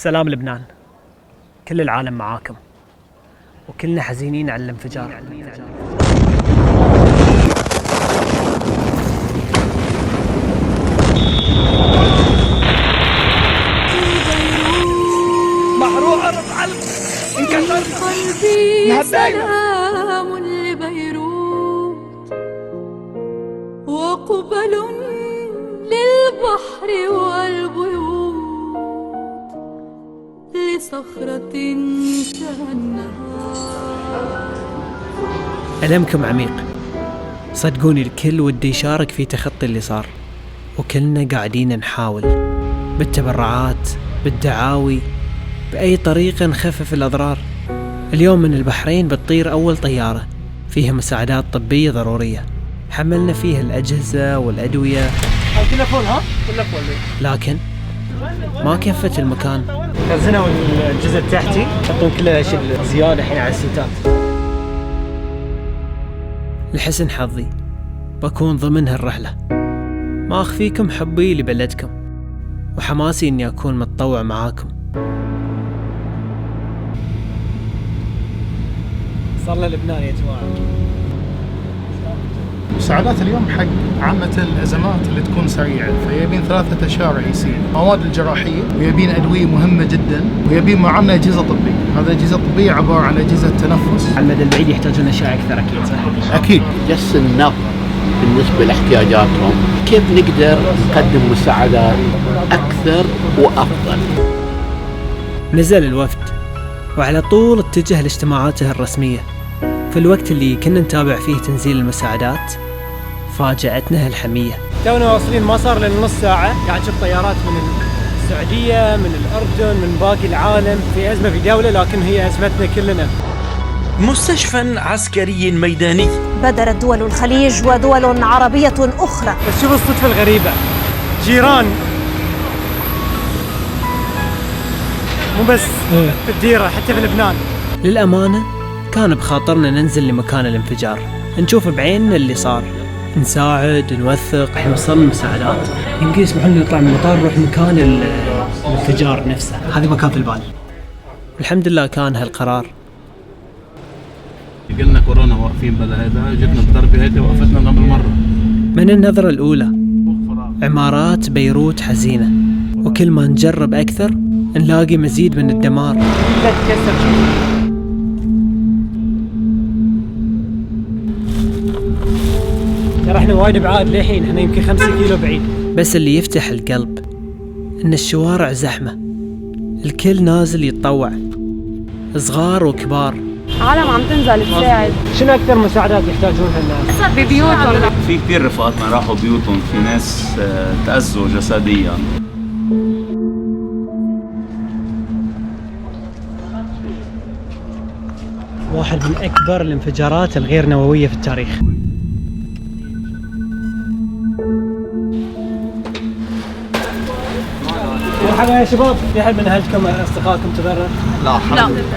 سلام لبنان، كل العالم معاكم وكلنا حزينين على الانفجار. محروقة بقلب انكسرنا قلبي سلام لبيروت وقبل للبحر والبيوت لصخرة كأنها. ألمكم عميق، صدقوني الكل ودي يشارك في تخطي اللي صار، وكلنا قاعدين نحاول بالتبرعات بالدعاوي بأي طريقة نخفف الأضرار. اليوم من البحرين بتطير أول طيارة فيها مساعدات طبية ضرورية، حملنا فيها الأجهزة والأدوية كلها فول ها؟ كلها فول لكن ما كفت المكان. خزنوا الجزء التحتي يحطون كل الاشياء زيادة الحين على السيتات. لحسن حظي بكون ضمن هالرحلة، ما أخفيكم حبي لبلدكم وحماسي إني أكون متطوع معاكم. صار لبنان يا جماعة. مساعدات اليوم حق عامة الأزمات اللي تكون سريعة، فيبين 3 أشياء رئيسية: مواد الجراحية، ويبين أدوية مهمة جدا، ويبين معنا أجهزة طبية. هذا الأجهزة الطبية عبارة عن أجهزة تنفس. على المدى البعيد يحتاجون أشياء أكثر أكيد، صح؟ أكيد. جس النبض بالنسبة لاحتياجاتهم، كيف نقدر نقدم مساعدات أكثر وأفضل. نزل الوفد وعلى طول اتجه لاجتماعاته الرسمية. في الوقت اللي كنا نتابع فيه تنزيل المساعدات فاجأتنا هالحمية. تونا واصلين، ما صار لنا نص ساعة قاعد نشوف طيارات من السعودية من الأردن من باقي العالم. في أزمة في دولة لكن هي أزمتنا كلنا. مستشفى عسكري ميداني. بادرت دول الخليج ودول عربية أخرى. بس شوف الصدفة الغريبة، جيران مو بس في الديرة حتى في لبنان. للأمانة كان بخاطرنا ننزل لمكان الانفجار، نشوف بعيننا اللي صار، نساعد نوثق. الحين وصلنا المساعدات، يمكن يسمحون لنا نطلع من المطار نروح مكان الانفجار نفسه. هذه ما كان في البال. الحمد لله كان هالقرار. قلنا كورونا واقفين بلا هذا، جبنا الضربة هذه وقفتنا قبل مرة. من النظرة الأولى عمارات بيروت حزينة، وكل ما نجرب أكثر نلاقي مزيد من الدمار. لا تكسر. ترى احنا وايد بعاد للحين، احنا يمكن 5 كيلو بعيد. بس اللي يفتح القلب إن الشوارع زحمة، الكل نازل يتطوع، صغار وكبار. عالم عم تنزل تساعد. شنو أكثر مساعدات يحتاجونها الناس؟ ببيوتهم. في كثير رفقاتنا راحوا بيوتهم، في ناس تأذوا جسديا. واحد من أكبر الانفجارات الغير نووية في التاريخ. مرحبا يا شباب، في أحد من أهلكم أصدقائكم تضرر؟ لا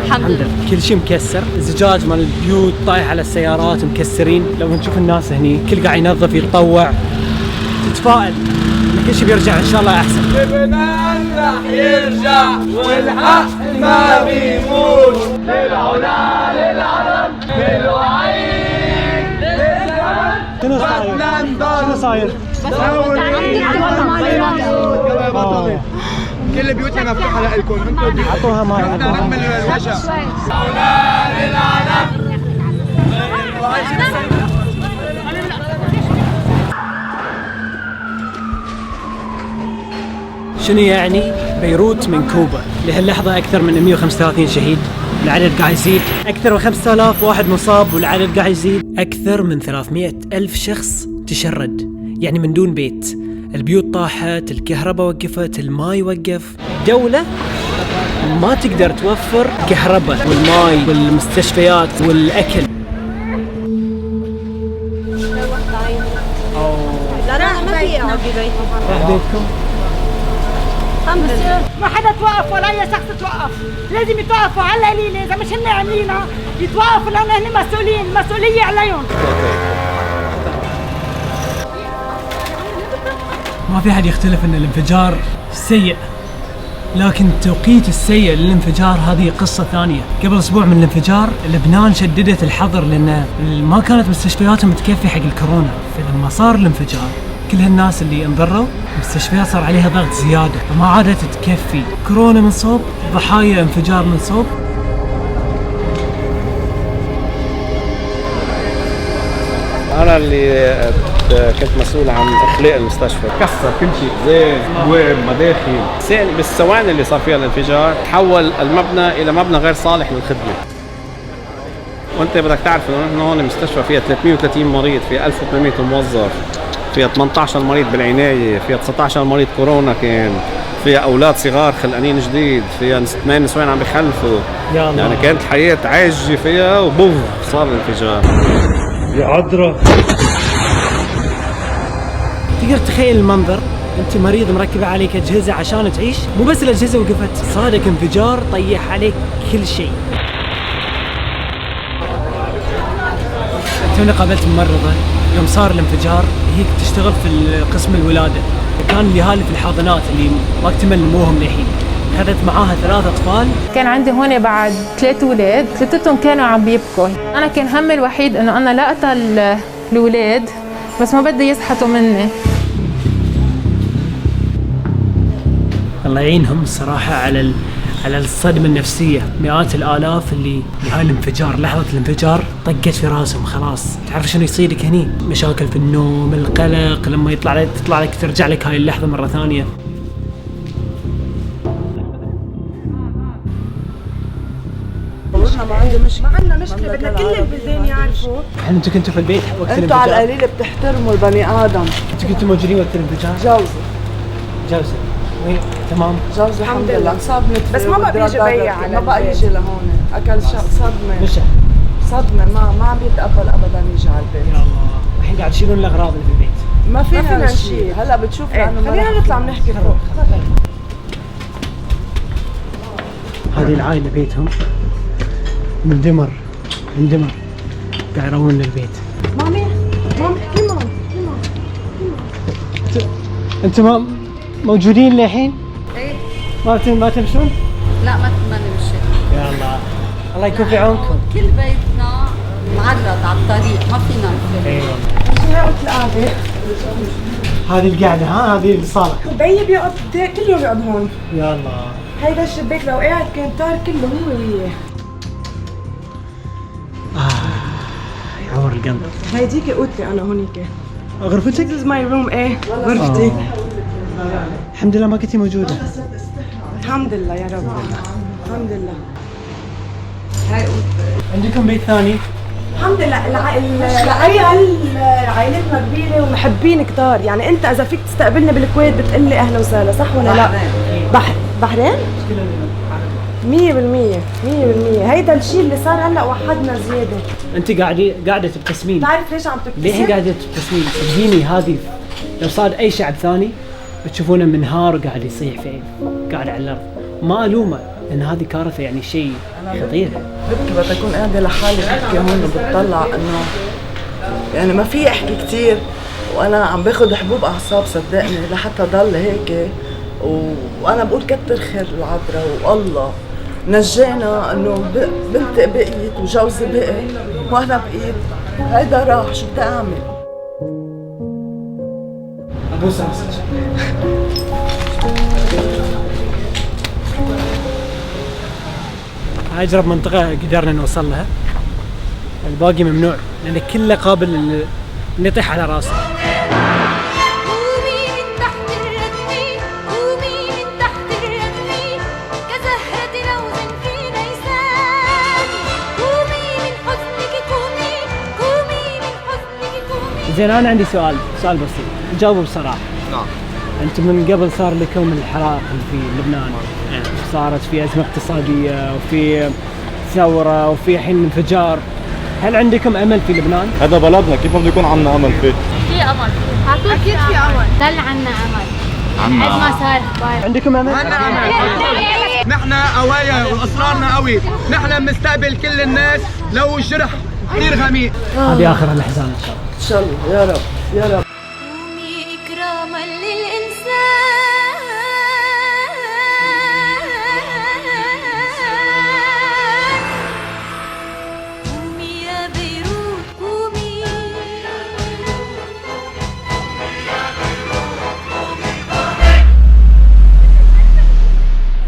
الحمد لله. كل شيء مكسر، الزجاج مال البيوت طايح على السيارات مكسرين. لو نشوف الناس هني كل قاعد ينظف يتطوع، تتفائل ان كل شيء بيرجع ان شاء الله احسن. لبنان راح يرجع والحق ما بيموت. للعلا للعرب بالوعيد للزمن. شنو صاير؟ كل بيوتنا مفتوحة لكم، انتم عطوها ماي. نكمل الوجع. للعالم. شنو يعني بيروت من كوبا؟ لهاللحظة أكثر من 135 شهيد، العدد قاعد يزيد. أكثر من 5000 واحد مصاب والعدد قاعد يزيد. أكثر من 300 ألف شخص تشرد، يعني من دون بيت. البيوت طاحت، الكهرباء وقفت، الماي وقف. دولة ما تقدر توفر كهرباء والماي والمستشفيات والأكل. لا راح بيتكم؟ الحمد لله. ما حدا توقف ولا اي شخص توقف، لازم يتوقفوا على القليله، اذا مش هن عاملينها يتوقفوا لان هن مسؤولين، المسؤوليه عليهم. ما في حد يختلف ان الانفجار سيء لكن التوقيت السيء للانفجار هذه قصة ثانية. قبل أسبوع من الانفجار لبنان شددت الحظر لأن ما كانت مستشفياتهم متكفية حق الكورونا، فلما صار الانفجار كل هالناس اللي انضروا المستشفيات صار عليها ضغط زيادة فما عادت تكفي. كورونا من صوب، ضحايا انفجار من صوب. أنا اللي كنت مسؤول عن إخلاء المستشفى، كسر كل شيء، زين، أبواب، مداخل. بالثواني اللي صار فيها الانفجار تحول المبنى إلى مبنى غير صالح للخدمة. وأنت بدك تعرف إنه نحن هون المستشفى فيها 330 مريض، فيها 1800 موظف، فيها 18 مريض بالعناية، فيها 19 مريض كورونا كان، فيها أولاد صغار خلقانين جديد، فيها 8 نسوان عم بخلفوا. يعني كانت الحياة عاجة فيها وبوف صار الانفجار. يا عذرة. تقدر تخيل المنظر، انت مريض مركبة عليك اجهزة عشان تعيش، مو بس الاجهزة وقفت، صادك انفجار طيح عليك كل شيء. توني قابلت ممرضة يوم صار الانفجار، هي تشتغل في قسم الولادة، كان الاهالي في الحاضنات اللي ما اكتمل نموهم للحين، خذت معاها 3 أطفال. كان عندي هون بعد 3 أولاد، 3 كانوا عم بيبكوا. أنا كان همي الوحيد إنه أنا لا أقتل الأولاد بس ما بدي يسحتوا مني. الله يعينهم الصراحة على الصدمة النفسية. مئات الآلاف اللي بهاي الانفجار، لحظة الانفجار طقت في راسهم خلاص. تعرف شنو يصيدك هني؟ مشاكل في النوم، القلق، لما تطلع لك ترجع لك هاي اللحظة مرة ثانية. ما عندنا مشكلة، بدنا كل البلدان يعرفوا. انتوا كنتوا في البيت وقت الانفجار؟ انتوا على القليل بتحترموا البني آدم. انتوا كنتوا موجودين وقت الانفجار؟ جوزي وين؟ تمام. جوزي الحمد لله انصاب نتفه، بس ما بقى يجي بيع على ما بقى يجي لهون، اكل صدمة. صدمة ما عم يتقبل ابدا يجي على البيت. يا الله، الحين قاعد تشيلون الاغراض اللي في البيت. ما فينا نشيل، هلا بتشوف لانه خلينا نطلع بنحكي فوق. هذه العائلة بيتهم مندمر قاعد يروون للبيت. مامي كيما انتوا موجودين للحين؟ ايه. ما تمشون؟ لا ما نمشي. يا الله يكون في عونكم. كل بيتنا معرض على الطريق، ما فينا نمشي. ايوه. شو وقت القعدة؟ هذه القعدة، هذه الصالة. بيي بيقعد كل يوم يقعد هون. يا الله. هيدا الشباك لو قاعد كان طار كله هو وياه. يعور القلب. هيديكي اوضتي انا هونيك. غرفتك؟ This is my room. ايه غرفتي. الحمد لله ما كنتي موجودة. الحمد لله يا رب. الحمد لله. هاي اوضتي. عندكم بيت ثاني؟ الحمد لله. عائلتنا كبيرة ومحبين كتار، يعني انت اذا فيك تستقبلني بالكويت بتقلي اهلا وسهلا، صح ولا لا؟ بحرين؟ 100%. هيدا الشيء اللي صار هلا وحدنا زياده. انت قاعده تبتسمين. بتعرف ليش عم تبتسم؟ ليه قاعده تبتسمين؟ صدقيني هذه لو صار اي شعب ثاني بتشوفونه منهار وقاعد يصيح فيه، قاعد على الارض. ما الومه لان هذه كارثه، يعني شيء خطير. ببكي بدي اكون قاعده لحالي ببكي هون وبتطلع انه يعني ما في احكي كثير، وانا عم باخذ حبوب اعصاب صدقني لحتى ضل هيك. وانا بقول كتر خير العذراء والله نجينا، انه بنتي بقيت وجوزي بقي وانا بقيت. هيدا راح، شو بدي اعمل؟ ابوس راسك. هاي اجرب منطقه قدرنا نوصل لها، الباقي ممنوع لان كله قابل ان يطيح على راسه. زين انا عندي سؤال بسيط، جاوبوا بصراحه. نعم. انتم من قبل صار لكم الحرائق في لبنان، صارت في ازمه اقتصاديه وفي ثوره وفي الحين انفجار، هل عندكم امل في لبنان؟ هذا بلدنا، كيف ما بده يكون عندنا امل فيه؟ في امل، اكيد في امل، ضل عنا امل. قد ما صار عندكم امل؟ عندنا امل. نحن قوايا واصرارنا قوي، نحن بنستقبل كل الناس لو الجرح كثير غميق. هذه اخر الاحزان ان شاء الله. ان شاء الله يا رب يا رب. قومي إكراما للإنسان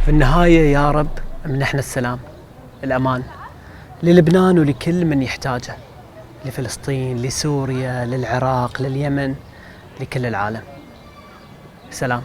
في النهاية يا رب منحنا السلام، الأمان للبنان ولكل من يحتاجه، لفلسطين، لسوريا، للعراق، لليمن، لكل العالم. سلام.